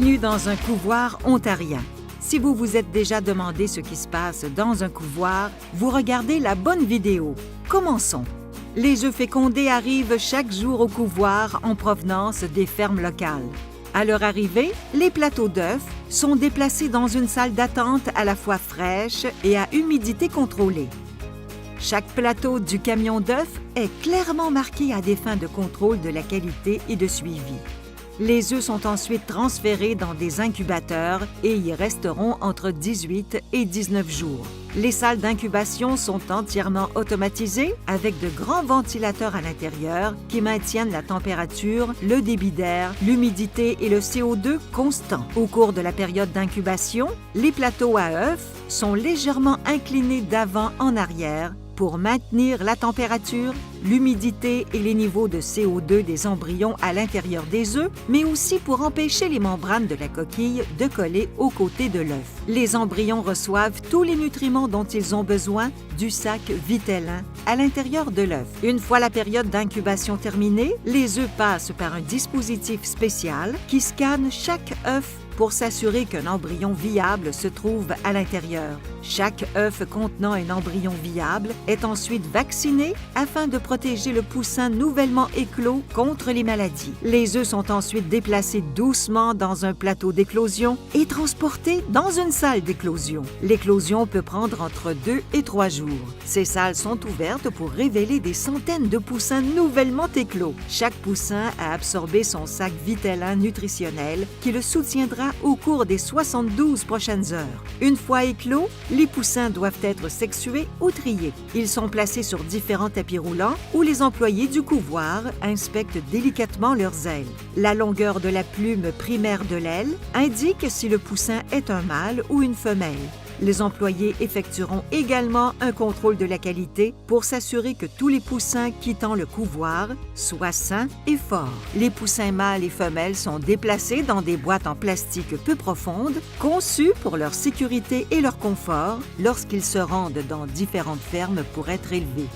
Bienvenue dans un couvoir ontarien. Si vous vous êtes déjà demandé ce qui se passe dans un couvoir, vous regardez la bonne vidéo. Commençons. Les œufs fécondés arrivent chaque jour au couvoir en provenance des fermes locales. À leur arrivée, les plateaux d'œufs sont déplacés dans une salle d'attente à la fois fraîche et à humidité contrôlée. Chaque plateau du camion d'œufs est clairement marqué à des fins de contrôle de la qualité et de suivi. Les œufs sont ensuite transférés dans des incubateurs et y resteront entre 18 et 19 jours. Les salles d'incubation sont entièrement automatisées avec de grands ventilateurs à l'intérieur qui maintiennent la température, le débit d'air, l'humidité et le CO2 constants. Au cours de la période d'incubation, les plateaux à œufs sont légèrement inclinés d'avant en arrière pour maintenir la température, l'humidité et les niveaux de CO2 des embryons à l'intérieur des œufs, mais aussi pour empêcher les membranes de la coquille de coller aux côtés de l'œuf. Les embryons reçoivent tous les nutriments dont ils ont besoin du sac vitellin à l'intérieur de l'œuf. Une fois la période d'incubation terminée, les œufs passent par un dispositif spécial qui scanne chaque œuf pour s'assurer qu'un embryon viable se trouve à l'intérieur. Chaque œuf contenant un embryon viable est ensuite vacciné afin de protéger le poussin nouvellement éclos contre les maladies. Les œufs sont ensuite déplacés doucement dans un plateau d'éclosion et transportés dans une salle d'éclosion. L'éclosion peut prendre entre 2 et 3 jours. Ces salles sont ouvertes pour révéler des centaines de poussins nouvellement éclos. Chaque poussin a absorbé son sac vitellin nutritionnel qui le soutiendra au cours des 72 prochaines heures. Une fois éclos, les poussins doivent être sexués ou triés. Ils sont placés sur différents tapis roulants où les employés du couvoir inspectent délicatement leurs ailes. La longueur de la plume primaire de l'aile indique si le poussin est un mâle ou une femelle. Les employés effectueront également un contrôle de la qualité pour s'assurer que tous les poussins quittant le couvoir soient sains et forts. Les poussins mâles et femelles sont déplacés dans des boîtes en plastique peu profondes, conçues pour leur sécurité et leur confort lorsqu'ils se rendent dans différentes fermes pour être élevés.